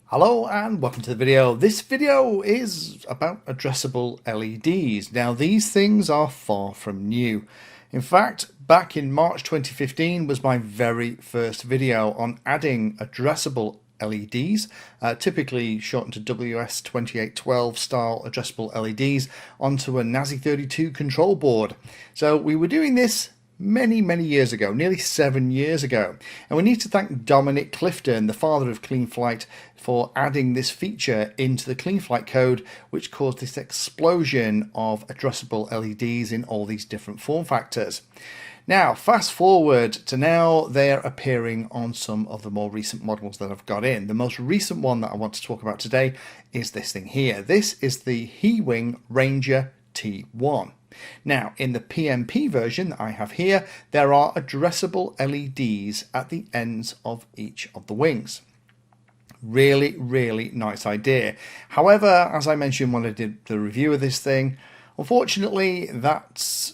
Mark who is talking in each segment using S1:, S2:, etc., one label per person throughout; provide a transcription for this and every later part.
S1: Hello and welcome to the video. This video is about addressable LEDs. Now these things are far from new. In fact, back in March 2015 was my very first video on adding addressable LEDs, typically shortened to WS2812 style addressable LEDs, onto a NASI 32 control board. So we were doing this many years ago, nearly 7 years ago, and we need to thank Dominic Clifton, the father of CleanFlight, for adding this feature into the CleanFlight code, which caused this explosion of addressable LEDs in all these different form factors. Now fast forward to now, they're appearing on some of the more recent models that I've got in. The most recent one that I want to talk about today is this thing here. This is the PNP Ranger T-1. Now, in the PNP version that I have here, there are addressable LEDs at the ends of each of the wings. Really nice idea. However, as I mentioned when I did the review of this thing, unfortunately that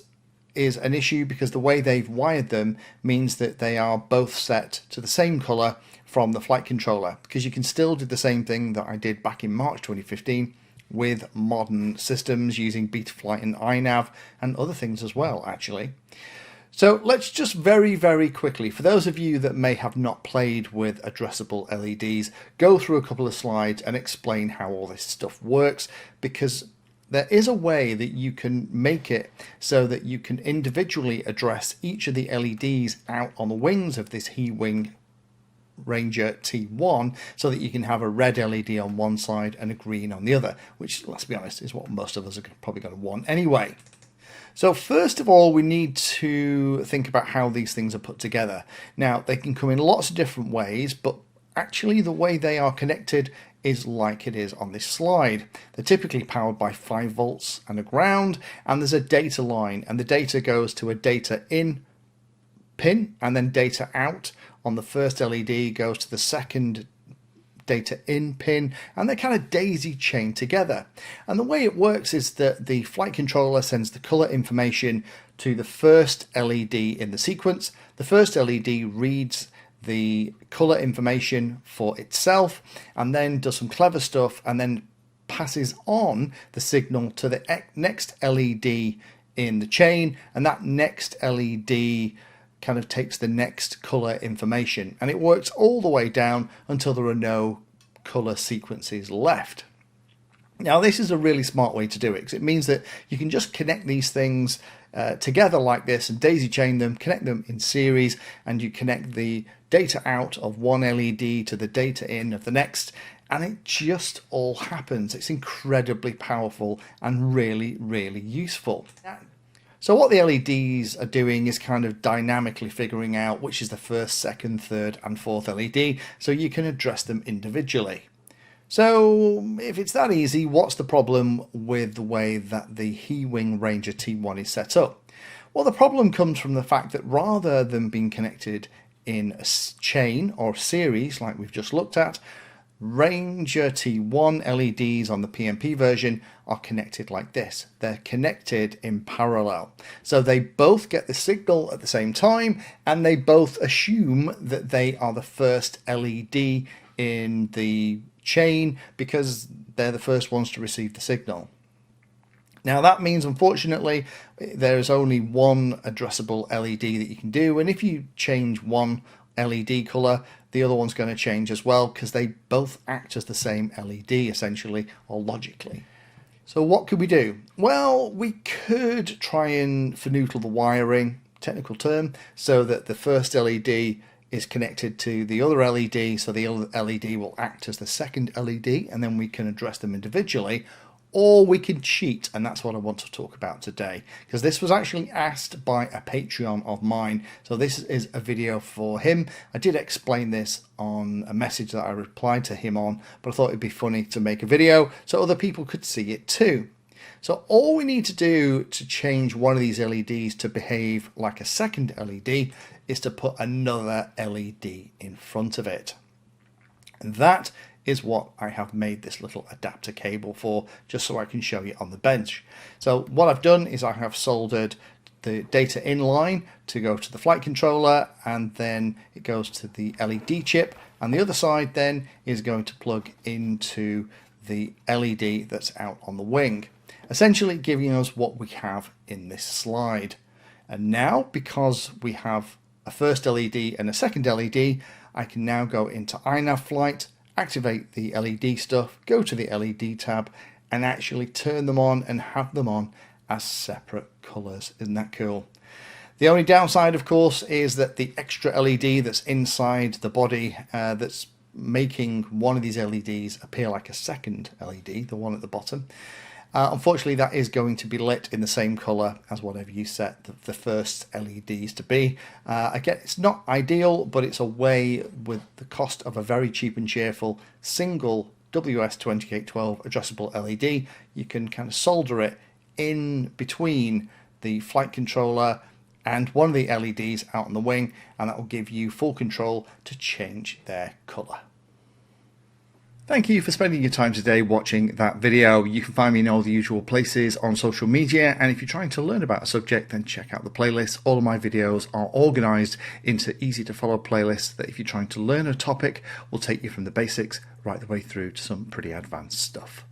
S1: is an issue because the way they've wired them means that they are both set to the same color from the flight controller, because you can still do the same thing that I did back in March 2015 with modern systems using Betaflight and iNav and other things as well, actually. So let's just very quickly, for those of you that may have not played with addressable LEDs, go through a couple of slides and explain how all this stuff works, because there is a way that you can make it so that you can individually address each of the LEDs out on the wings of this PNP Ranger T1, so that you can have a red LED on one side and a green on the other, which, let's be honest, is what most of us are probably going to want anyway. So first of all, we need to think about how these things are put together. Now, they can come in lots of different ways, but actually the way they are connected is like it is on this slide. They're typically powered by 5 volts and a ground, and there's a data line, and the data goes to a data in pin, and then data out on the first LED goes to the second data in pin, and they kind of daisy chain together. And the way it works is that the flight controller sends the color information to the first LED in the sequence. The first LED reads the color information for itself and then does some clever stuff and then passes on the signal to the next LED in the chain, and that next LED kind of takes the next color information, and it works all the way down until there are no color sequences left. Now this is a really smart way to do it, because it means that you can just connect these things together like this and daisy chain them, connect them in series, and you connect the data out of one LED to the data in of the next, and it just all happens. It's incredibly powerful and really useful. So what the LEDs are doing is kind of dynamically figuring out which is the first, second, third and fourth LED, so you can address them individually. So if it's that easy, what's the problem with the way that the PNP Ranger T1 is set up? Well, the problem comes from the fact that rather than being connected in a chain or series like we've just looked at, Ranger T1 LEDs on the PNP version are connected like this. They're connected in parallel. So they both get the signal at the same time, and they both assume that they are the first LED in the chain because they're the first ones to receive the signal. Now that means, unfortunately, there is only one addressable LED that you can do, and if you change one LED color, the other one's going to change as well, because they both act as the same LED essentially, or logically. So what could we do? Well, we could try and finagle the wiring, technical term, so that the first LED is connected to the other LED, so the other LED will act as the second LED, and then we can address them individually. Or we can cheat, and that's what I want to talk about today, because this was actually asked by a Patreon of mine, so this is a video for him. I did explain this on a message that I replied to him on, but I thought it'd be funny to make a video so other people could see it too. So all we need to do to change one of these LEDs to behave like a second LED is to put another LED in front of it. And that is what I have made this little adapter cable for, just so I can show you on the bench. So what I've done is I have soldered the data in line to go to the flight controller, and then it goes to the LED chip, and the other side then is going to plug into the LED that's out on the wing, essentially giving us what we have in this slide. And now, because we have a first LED and a second LED, I can now go into iNav flight, activate the LED stuff, go to the LED tab, and actually turn them on and have them on as separate colours. Isn't that cool? The only downside, of course, is that the extra LED that's inside the body that's making one of these LEDs appear like a second LED, the one at the bottom, unfortunately that is going to be lit in the same colour as whatever you set the first LEDs to be. Again, it's not ideal, but it's a way, with the cost of a very cheap and cheerful single WS2812 addressable LED, you can kind of solder it in between the flight controller and one of the LEDs out on the wing, and that will give you full control to change their colour. Thank you for spending your time today watching that video. You can find me in all the usual places on social media, and if you're trying to learn about a subject, then check out the playlist. All of my videos are organised into easy to follow playlists that, if you're trying to learn a topic, will take you from the basics right the way through to some pretty advanced stuff.